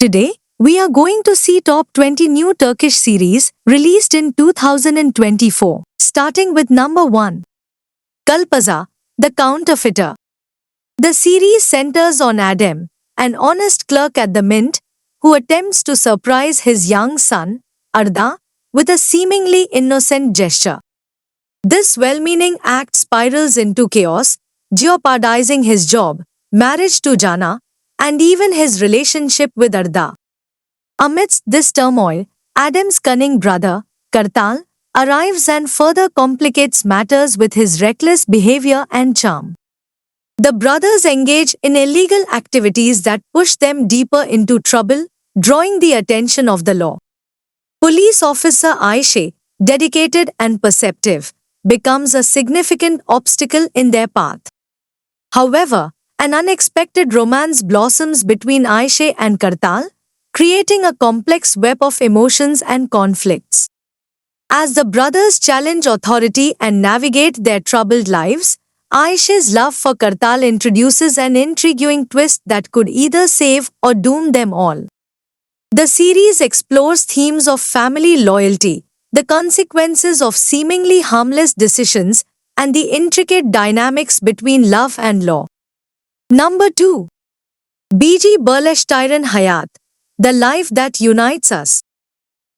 Today, we are going to see top 20 new Turkish series released in 2024, starting with number 1. Kalpa The Counterfeiter. The series centers on Adem, an honest clerk at the mint, who attempts to surprise his young son, Arda, with a seemingly innocent gesture. This well-meaning act spirals into chaos, jeopardizing his job, marriage to Jana, and even his relationship with Arda. Amidst this turmoil, Adam's cunning brother, Kartal, arrives and further complicates matters with his reckless behavior and charm. The brothers engage in illegal activities that push them deeper into trouble, drawing the attention of the law. Police officer Ayşe, dedicated and perceptive, becomes a significant obstacle in their path. However, an unexpected romance blossoms between Ayşe and Kartal, creating a complex web of emotions and conflicts. As the brothers challenge authority and navigate their troubled lives, Ayşe's love for Kartal introduces an intriguing twist that could either save or doom them all. The series explores themes of family loyalty, the consequences of seemingly harmless decisions, and the intricate dynamics between love and law. Number 2. Birleshtiren Hayat, The Life That Unites Us.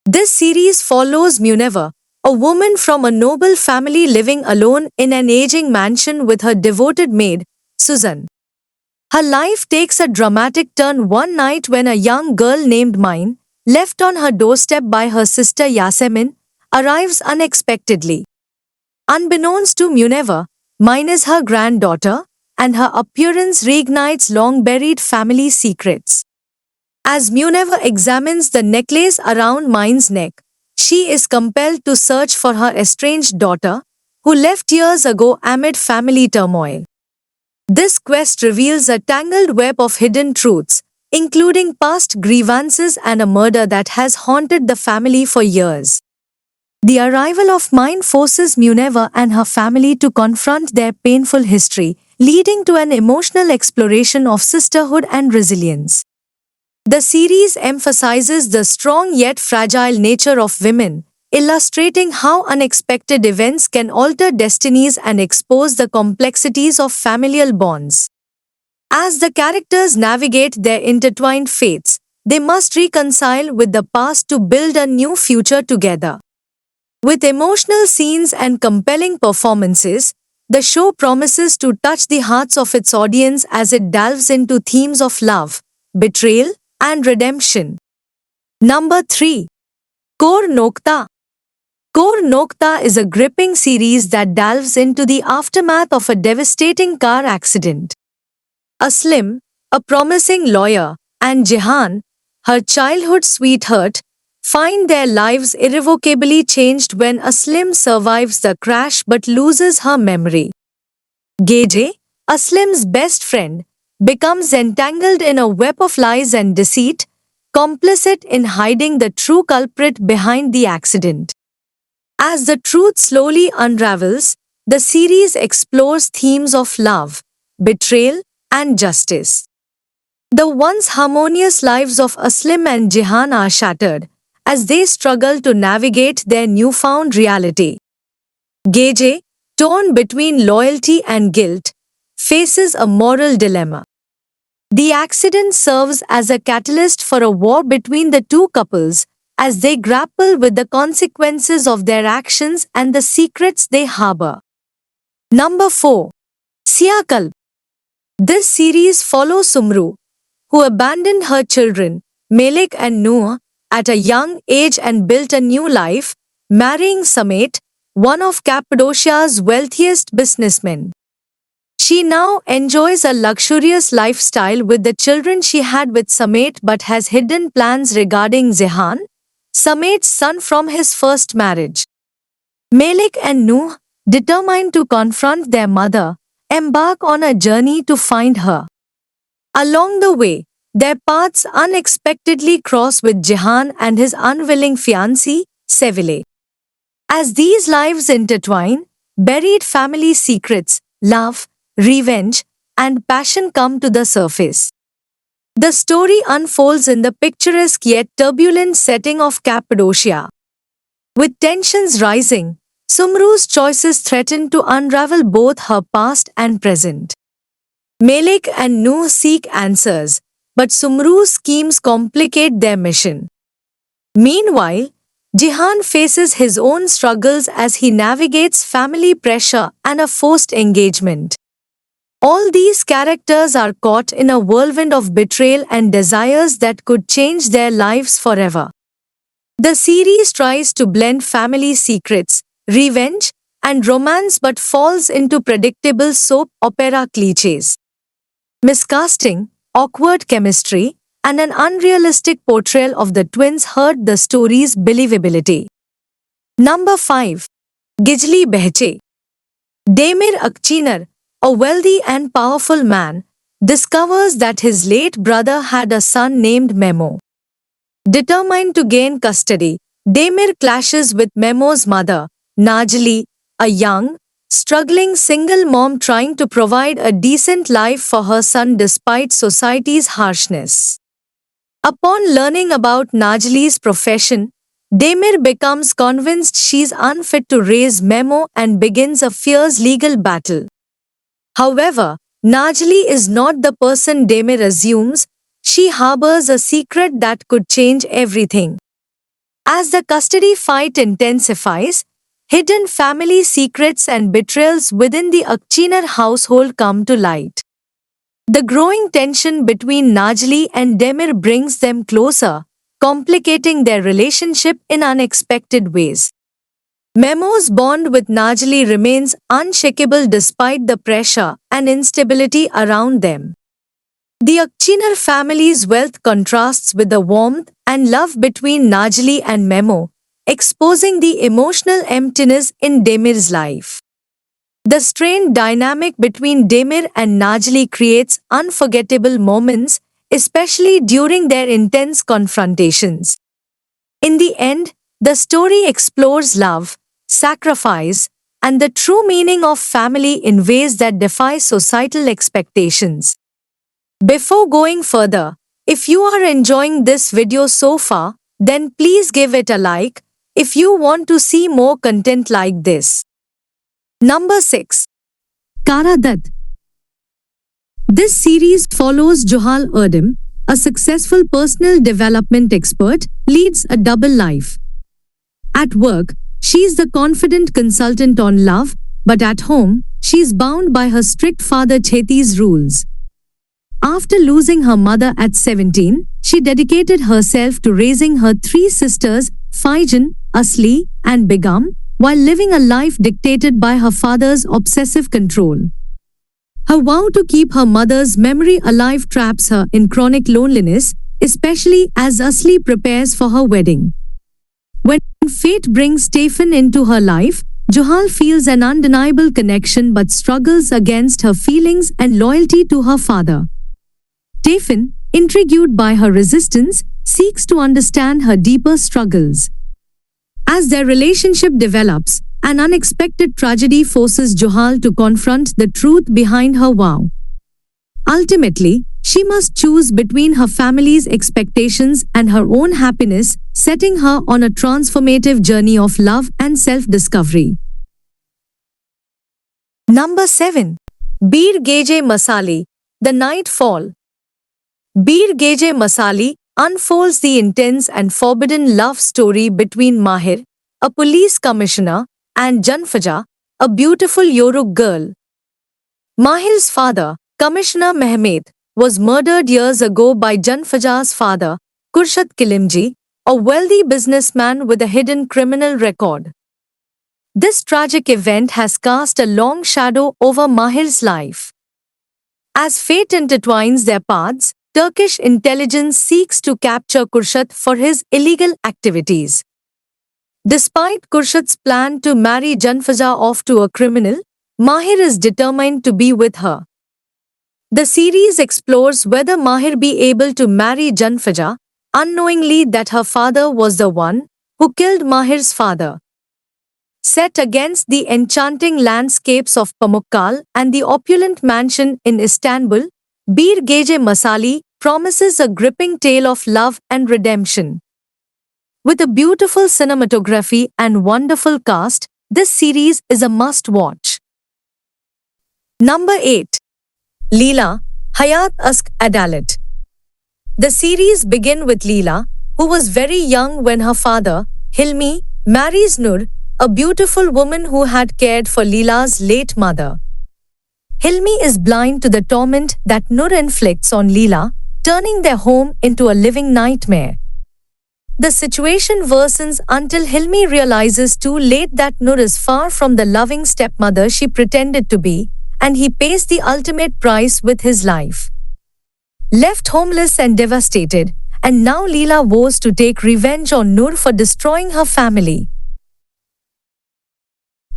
This series follows Muneva, a woman from a noble family living alone in an aging mansion with her devoted maid, Suzan. Her life takes a dramatic turn one night when a young girl named Mine, left on her doorstep by her sister Yasemin, arrives unexpectedly. Unbeknownst to Muneva, Mine is her granddaughter, and her appearance reignites long-buried family secrets. As Muneva examines the necklace around Mine's neck, she is compelled to search for her estranged daughter, who left years ago amid family turmoil. This quest reveals a tangled web of hidden truths, including past grievances and a murder that has haunted the family for years. The arrival of Mine forces Muneva and her family to confront their painful history, leading to an emotional exploration of sisterhood and resilience. The series emphasizes the strong yet fragile nature of women, illustrating how unexpected events can alter destinies and expose the complexities of familial bonds. As the characters navigate their intertwined fates, they must reconcile with the past to build a new future together. With emotional scenes and compelling performances, the show promises to touch the hearts of its audience as it delves into themes of love, betrayal, and redemption. Number 3. Kor Nokta. Kor Nokta is a gripping series that delves into the aftermath of a devastating car accident. Aslim, a promising lawyer, and Jehan, her childhood sweetheart, find their lives irrevocably changed when Aslim survives the crash but loses her memory. Gece, Aslim's best friend, becomes entangled in a web of lies and deceit, complicit in hiding the true culprit behind the accident. As the truth slowly unravels, the series explores themes of love, betrayal, and justice. The once harmonious lives of Aslim and Jehan are shattered as they struggle to navigate their newfound reality. Gece, torn between loyalty and guilt, faces a moral dilemma. The accident serves as a catalyst for a war between the two couples as they grapple with the consequences of their actions and the secrets they harbor. Number 4. Siyah Kalp. This series follows Sumru, who abandoned her children, Melik and Noor, at a young age and built a new life, marrying Samet, one of Cappadocia's wealthiest businessmen. She now enjoys a luxurious lifestyle with the children she had with Samet but has hidden plans regarding Zehan, Samet's son from his first marriage. Melik and Noor, determined to confront their mother, embark on a journey to find her. Along the way, their paths unexpectedly cross with Jehan and his unwilling fiancée, Seville. As these lives intertwine, buried family secrets, love, revenge, and passion come to the surface. The story unfolds in the picturesque yet turbulent setting of Cappadocia. With tensions rising, Sumru's choices threaten to unravel both her past and present. Melek and Nuh seek answers, but Sumru's schemes complicate their mission. Meanwhile, Jihan faces his own struggles as he navigates family pressure and a forced engagement. All these characters are caught in a whirlwind of betrayal and desires that could change their lives forever. The series tries to blend family secrets, revenge, and romance but falls into predictable soap opera clichés. Miscasting, awkward chemistry, and an unrealistic portrayal of the twins hurt the story's believability. Number 5. Gizli Bahce. Demir Akçınar, a wealthy and powerful man, discovers that his late brother had a son named Memo. Determined to gain custody, Demir clashes with Memo's mother, Najli, a young, struggling single mom trying to provide a decent life for her son despite society's harshness. Upon learning about Najli's profession, Demir becomes convinced she's unfit to raise Memo and begins a fierce legal battle. However, Najli is not the person Demir assumes. She harbors a secret that could change everything. As the custody fight intensifies, hidden family secrets and betrayals within the Akçınar household come to light. The growing tension between Najli and Demir brings them closer, complicating their relationship in unexpected ways. Memo's bond with Najli remains unshakable despite the pressure and instability around them. The Akçınar family's wealth contrasts with the warmth and love between Najli and Memo, exposing the emotional emptiness in Demir's life. The strained dynamic between Demir and Najli creates unforgettable moments, especially during their intense confrontations. In the end, the story explores love, sacrifice, and the true meaning of family in ways that defy societal expectations. Before going further, if you are enjoying this video so far, then please give it a like if you want to see more content like this. Number 6. Karadut. This series follows Johal Erdem, a successful personal development expert, leads a double life. At work, she is the confident consultant on love, but at home, she is bound by her strict father Cheti's rules. After losing her mother at 17, she dedicated herself to raising her 3 sisters, Faijan, Asli, and Begum, while living a life dictated by her father's obsessive control. Her vow to keep her mother's memory alive traps her in chronic loneliness, especially as Asli prepares for her wedding. When fate brings Stefan into her life, Johal feels an undeniable connection but struggles against her feelings and loyalty to her father. Stefan, intrigued by her resistance, seeks to understand her deeper struggles. As their relationship develops, an unexpected tragedy forces Johal to confront the truth behind her vow. Ultimately, she must choose between her family's expectations and her own happiness, setting her on a transformative journey of love and self-discovery. Number 7. Bir Gece Masali, The Nightfall. Bir Gece Masali unfolds the intense and forbidden love story between Mahir, a police commissioner, and Janfaja, a beautiful Yoruk girl. Mahir's father, Commissioner Mehemet, was murdered years ago by Janfaja's father, Kurşat Kilimci, a wealthy businessman with a hidden criminal record. This tragic event has cast a long shadow over Mahir's life. As fate intertwines their paths, Turkish intelligence seeks to capture Kurşat for his illegal activities. Despite Kurşat's plan to marry Janfaja off to a criminal, Mahir is determined to be with her. The series explores whether Mahir be able to marry Janfaja, unknowingly that her father was the one who killed Mahir's father. Set against the enchanting landscapes of Pamukkale and the opulent mansion in Istanbul, Bir Gece Masali promises a gripping tale of love and redemption. With a beautiful cinematography and wonderful cast, this series is a must-watch. Number 8. Leela Hayat Adalet. The series begins with Leela, who was very young when her father, Hilmi, marries Nur, a beautiful woman who had cared for Leela's late mother. Hilmi is blind to the torment that Nur inflicts on Leela, turning their home into a living nightmare. The situation worsens until Hilmi realizes too late that Nur is far from the loving stepmother she pretended to be, and he pays the ultimate price with his life. Left homeless and devastated, and now Leela vows to take revenge on Nur for destroying her family.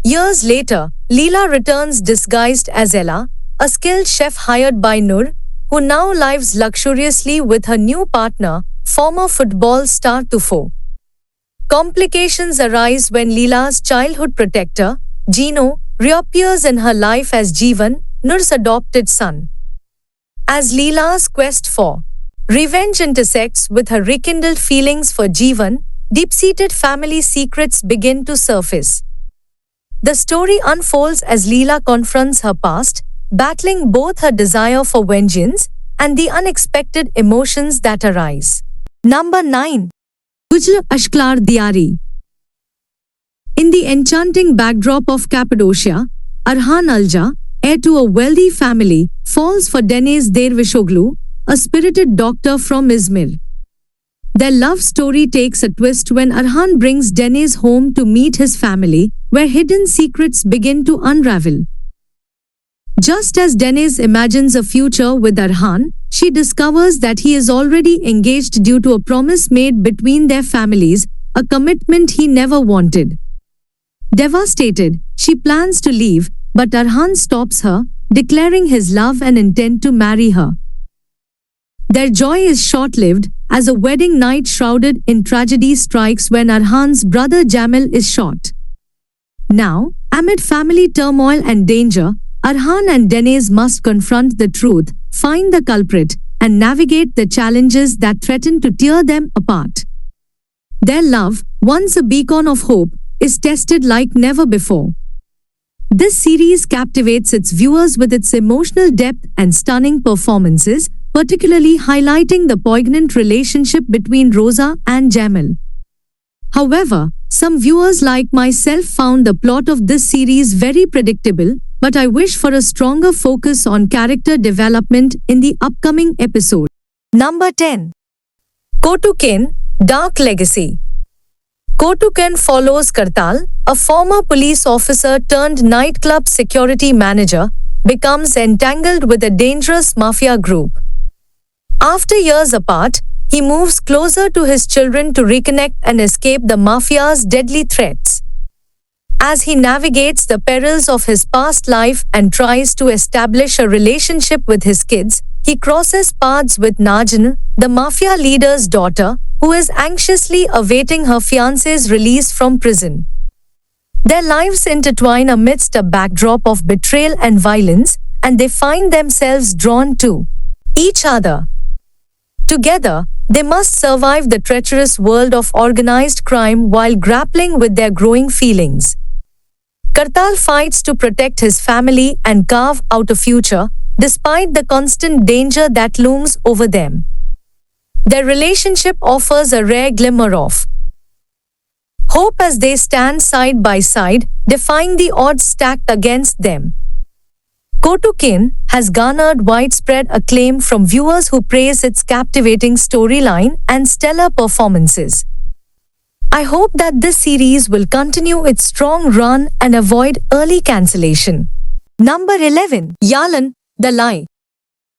Years later, Leela returns disguised as Ella, a skilled chef hired by Nur, who now lives luxuriously with her new partner, former football star Tufo. Complications arise when Leela's childhood protector, Gino, reappears in her life as Jeevan, Nur's adopted son. As Leela's quest for revenge intersects with her rekindled feelings for Jeevan, deep-seated family secrets begin to surface. The story unfolds as Leela confronts her past, battling both her desire for vengeance and the unexpected emotions that arise. Number 9. Guzel Ashar Diari. In the enchanting backdrop of Cappadocia, Arhan Alja, heir to a wealthy family, falls for Deniz Dervishoglu, a spirited doctor from Izmir. Their love story takes a twist when Arhan brings Deniz home to meet his family, where hidden secrets begin to unravel. Just as Deniz imagines a future with Arhan, she discovers that he is already engaged due to a promise made between their families, a commitment he never wanted. Devastated, she plans to leave, but Arhan stops her, declaring his love and intent to marry her. Their joy is short-lived, as a wedding night shrouded in tragedy strikes when Arhan's brother Jamil is shot. Now, amid family turmoil and danger, Arhan and Deniz must confront the truth, find the culprit, and navigate the challenges that threaten to tear them apart. Their love, once a beacon of hope, is tested like never before. This series captivates its viewers with its emotional depth and stunning performances, particularly highlighting the poignant relationship between Rosa and Jamil. However, some viewers like myself found the plot of this series very predictable, but I wish for a stronger focus on character development in the upcoming episode. Number 10. Kotu Kan, Dark Legacy. Kotu Kan follows Kartal, a former police officer turned nightclub security manager, becomes entangled with a dangerous mafia group. After years apart, he moves closer to his children to reconnect and escape the mafia's deadly threats. As he navigates the perils of his past life and tries to establish a relationship with his kids, he crosses paths with Najn, the mafia leader's daughter, who is anxiously awaiting her fiancé's release from prison. Their lives intertwine amidst a backdrop of betrayal and violence, and they find themselves drawn to each other. Together, they must survive the treacherous world of organized crime while grappling with their growing feelings. Kartal fights to protect his family and carve out a future, despite the constant danger that looms over them. Their relationship offers a rare glimmer of hope as they stand side by side, defying the odds stacked against them. Kotu Kan has garnered widespread acclaim from viewers who praise its captivating storyline and stellar performances. I hope that this series will continue its strong run and avoid early cancellation. Number 11. Yalan, The Lie.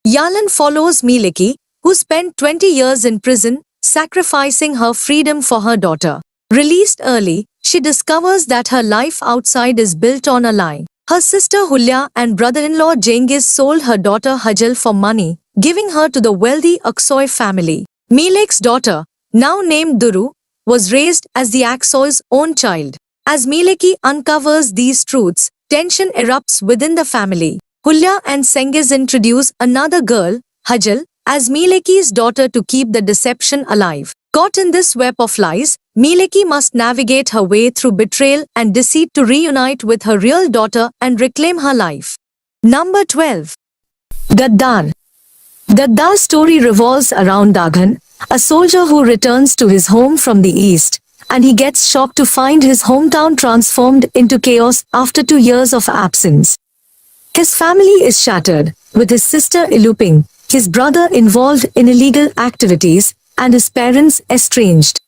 Yalan follows Miliki, who spent 20 years in prison, sacrificing her freedom for her daughter. Released early, she discovers that her life outside is built on a lie. Her sister Hulya and brother-in-law Cengiz sold her daughter Hajal for money, giving her to the wealthy Aksoy family. Milek's daughter, now named Duru, was raised as the Aksoy's own child. As Mileki uncovers these truths, tension erupts within the family. Hulya and Cengiz introduce another girl, Hajal, as Mileki's daughter to keep the deception alive. Caught in this web of lies, Mileki must navigate her way through betrayal and deceit to reunite with her real daughter and reclaim her life. Number 12. Gaddar. Gaddar's story revolves around Dagan, a soldier who returns to his home from the east, and he gets shocked to find his hometown transformed into chaos after 2 years of absence. His family is shattered, with his sister eloping, his brother involved in illegal activities, and his parents estranged.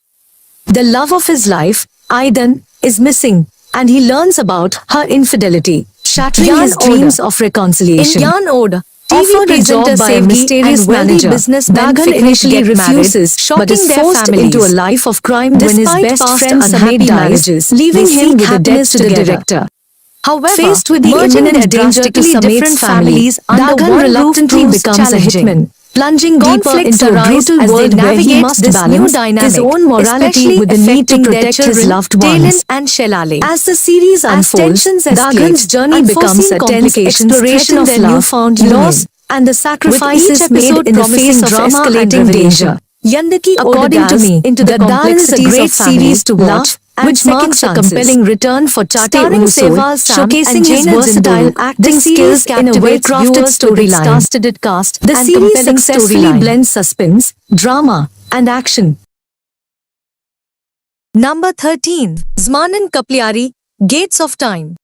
The love of his life, Aydan, is missing, and he learns about her infidelity, shattering his dreams of reconciliation. In Yan Ode, offered a job by a mysterious manager, Dagan initially refuses, but is forced into a life of crime when his best friends unhappy marriages, leaving him with a debt to the director. However, faced with the imminent danger to Samet's families, Dagan reluctantly becomes a hitman, plunging deeper into a brutal world where he must balance his own morality with the need to protect his loved ones. As the series unfolds, Dagan's journey becomes a tense exploration of love, loss, and the sacrifices made in the face of escalating danger. According to me, Gaddar is a great series to watch, which marks a compelling return for Chate Usul, showcasing his versatile acting skills in a well-crafted storyline. The series successfully blends suspense, drama, and action. Number 13. Zamanin KIpliyari, Gates of Time.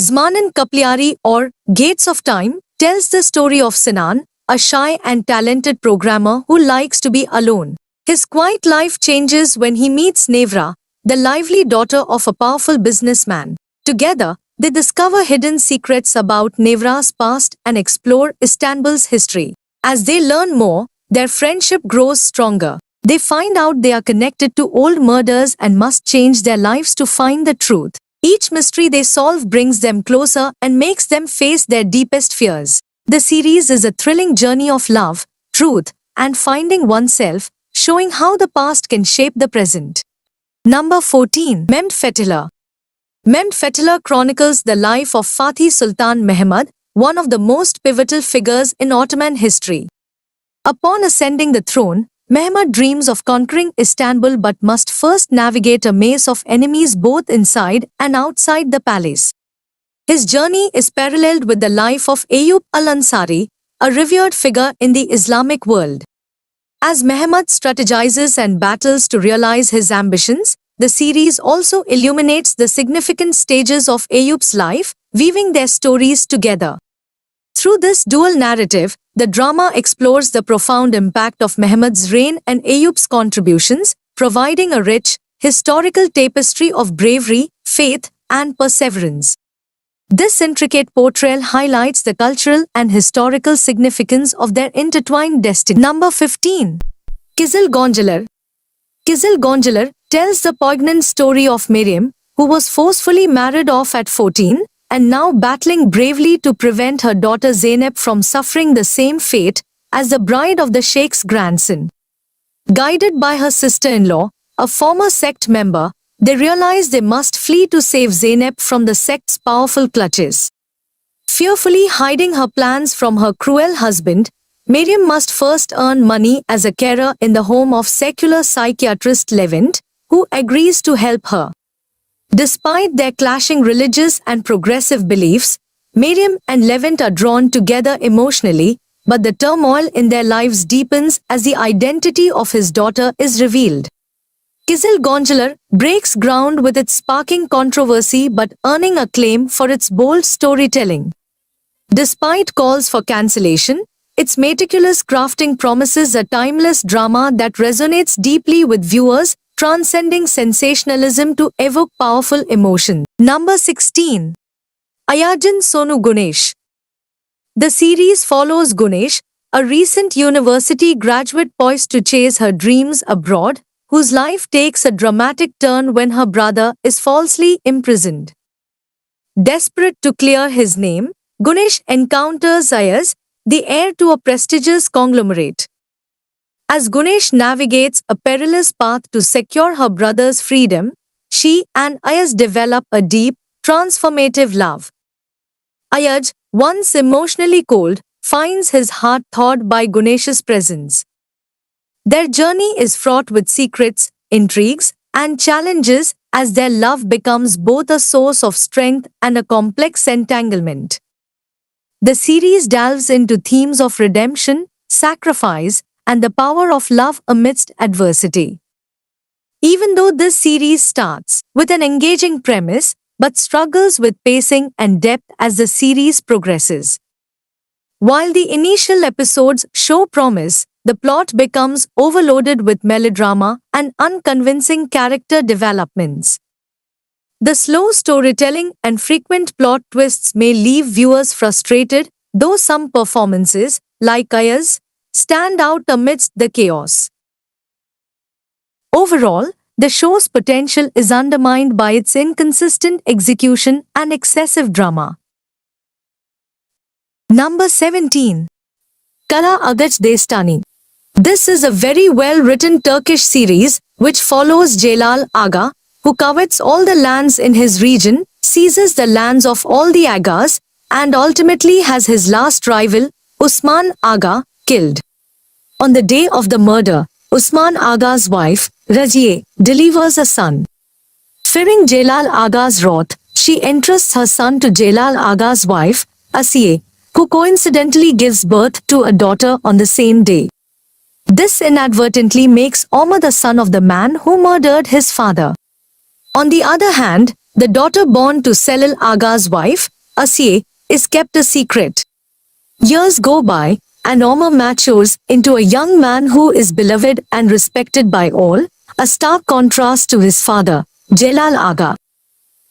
Zamanin KIpliyari, or Gates of Time, tells the story of Sinan, a shy and talented programmer who likes to be alone. His quiet life changes when he meets Nevra, the lively daughter of a powerful businessman. Together, they discover hidden secrets about Nevra's past and explore Istanbul's history. As they learn more, their friendship grows stronger. They find out they are connected to old murders and must change their lives to find the truth. Each mystery they solve brings them closer and makes them face their deepest fears. The series is a thrilling journey of love, truth, and finding oneself, showing how the past can shape the present. Number 14. Mehemet Fatihler. Mehemet Fatihler chronicles the life of Fatih Sultan Mehmed, one of the most pivotal figures in Ottoman history. Upon ascending the throne, Mehmed dreams of conquering Istanbul but must first navigate a maze of enemies both inside and outside the palace. His journey is paralleled with the life of Ayyub al-Ansari, a revered figure in the Islamic world. As Mehmed strategizes and battles to realize his ambitions, the series also illuminates the significant stages of Ayyub's life, weaving their stories together. Through this dual narrative, the drama explores the profound impact of Mehmed's reign and Ayyub's contributions, providing a rich, historical tapestry of bravery, faith, and perseverance. This intricate portrayal highlights the cultural and historical significance of their intertwined destiny. Number 15. Kizil Goncalar. Kizil Goncalar tells the poignant story of Miriam, who was forcefully married off at 14 and now battling bravely to prevent her daughter Zeynep from suffering the same fate as the bride of the Sheikh's grandson. Guided by her sister-in-law, a former sect member, they realize they must flee to save Zeynep from the sect's powerful clutches. Fearfully hiding her plans from her cruel husband, Miriam must first earn money as a carer in the home of secular psychiatrist Levent, who agrees to help her. Despite their clashing religious and progressive beliefs, Miriam and Levent are drawn together emotionally, but the turmoil in their lives deepens as the identity of his daughter is revealed. Kizil Goncalar breaks ground with its sparking controversy but earning acclaim for its bold storytelling. Despite calls for cancellation, its meticulous crafting promises a timeless drama that resonates deeply with viewers, transcending sensationalism to evoke powerful emotions. Number 16. Ayazin Sonu Gunesh. The series follows Gunesh, a recent university graduate poised to chase her dreams abroad, whose life takes a dramatic turn when her brother is falsely imprisoned. Desperate to clear his name, Gunesh encounters Ayaz, the heir to a prestigious conglomerate. As Gunesh navigates a perilous path to secure her brother's freedom, she and Ayaz develop a deep, transformative love. Ayaz, once emotionally cold, finds his heart thawed by Gunesh's presence. Their journey is fraught with secrets, intrigues, and challenges as their love becomes both a source of strength and a complex entanglement. The series delves into themes of redemption, sacrifice, and the power of love amidst adversity. Even though this series starts with an engaging premise, but struggles with pacing and depth as the series progresses. While the initial episodes show promise, the plot becomes overloaded with melodrama and unconvincing character developments. The slow storytelling and frequent plot twists may leave viewers frustrated, though some performances, like Ayaz, stand out amidst the chaos. Overall, the show's potential is undermined by its inconsistent execution and excessive drama. Number 17. Kara Agac Destani. This is a very well-written Turkish series which follows Celal Aga, who covets all the lands in his region, seizes the lands of all the Agas, and ultimately has his last rival, Usman Aga, killed. On the day of the murder, Usman Aga's wife, Raziye, delivers a son. Fearing Celal Aga's wrath, she entrusts her son to Celal Aga's wife, Asiye, who coincidentally gives birth to a daughter on the same day. This inadvertently makes Omar the son of the man who murdered his father. On the other hand, the daughter born to Celal Aga's wife, Asiye, is kept a secret. Years go by, and Omar matures into a young man who is beloved and respected by all, a stark contrast to his father, Celal Aga.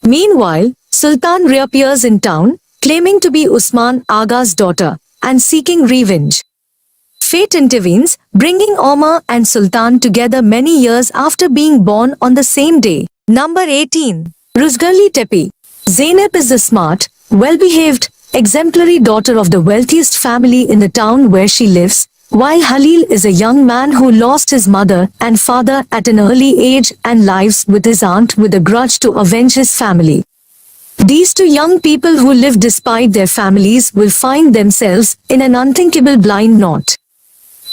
Meanwhile, Sultan reappears in town, claiming to be Usman Aga's daughter, and seeking revenge. Fate intervenes, bringing Omar and Sultan together many years after being born on the same day. Number 18. Ruzgarli Tepe. Zeynep is a smart, well-behaved, exemplary daughter of the wealthiest family in the town where she lives, while Halil is a young man who lost his mother and father at an early age and lives with his aunt with a grudge to avenge his family. These two young people who live despite their families will find themselves in an unthinkable blind knot.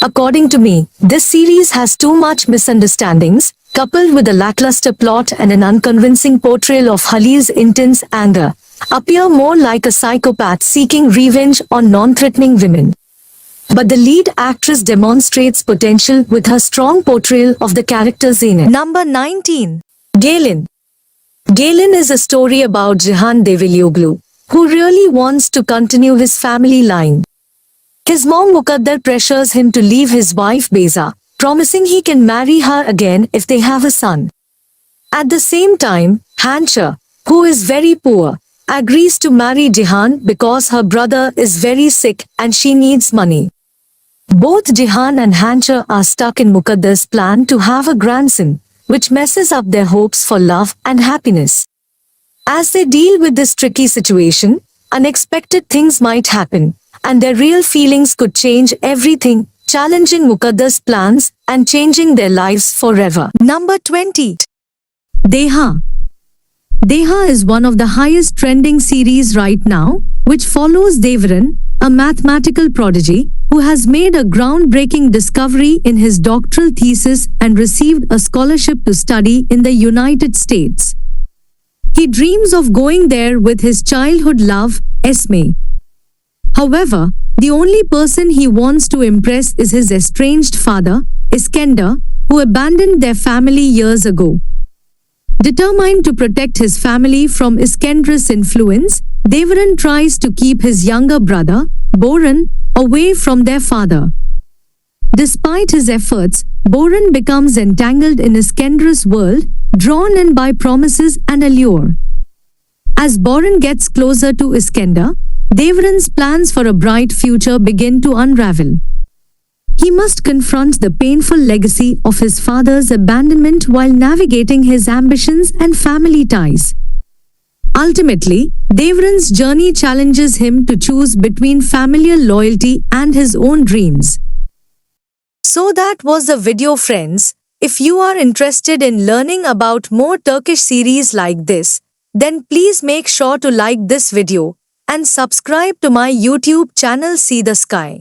According to me, this series has too much misunderstandings, coupled with a lackluster plot and an unconvincing portrayal of Halil's intense anger, appear more like a psychopath seeking revenge on non-threatening women. But the lead actress demonstrates potential with her strong portrayal of the character Zeynep. Number 19. Gelin. Gelin is a story about Cihan Develioglu, who really wants to continue his family line. His mom Mukaddar pressures him to leave his wife Beza, promising he can marry her again if they have a son. At the same time, Hancha, who is very poor, agrees to marry Cihan because her brother is very sick and she needs money. Both Cihan and Hancha are stuck in Mukaddar's plan to have a grandson, which messes up their hopes for love and happiness. As they deal with this tricky situation, unexpected things might happen, and their real feelings could change everything, challenging Mukaddar's plans and changing their lives forever. Number 20. Deha. Deha is one of the highest trending series right now, which follows Devaran, a mathematical prodigy, who has made a groundbreaking discovery in his doctoral thesis and received a scholarship to study in the United States. He dreams of going there with his childhood love, Esme. However, the only person he wants to impress is his estranged father, Iskender, who abandoned their family years ago. Determined to protect his family from Iskender's influence, Devaran tries to keep his younger brother, Boran, away from their father. Despite his efforts, Boran becomes entangled in Iskender's world, drawn in by promises and allure. As Boran gets closer to Iskender, Devaran's plans for a bright future begin to unravel. He must confront the painful legacy of his father's abandonment while navigating his ambitions and family ties. Ultimately, Devaran's journey challenges him to choose between familial loyalty and his own dreams. So that was the video, friends. If you are interested in learning about more Turkish series like this, then please make sure to like this video and subscribe to my YouTube channel See the Sky.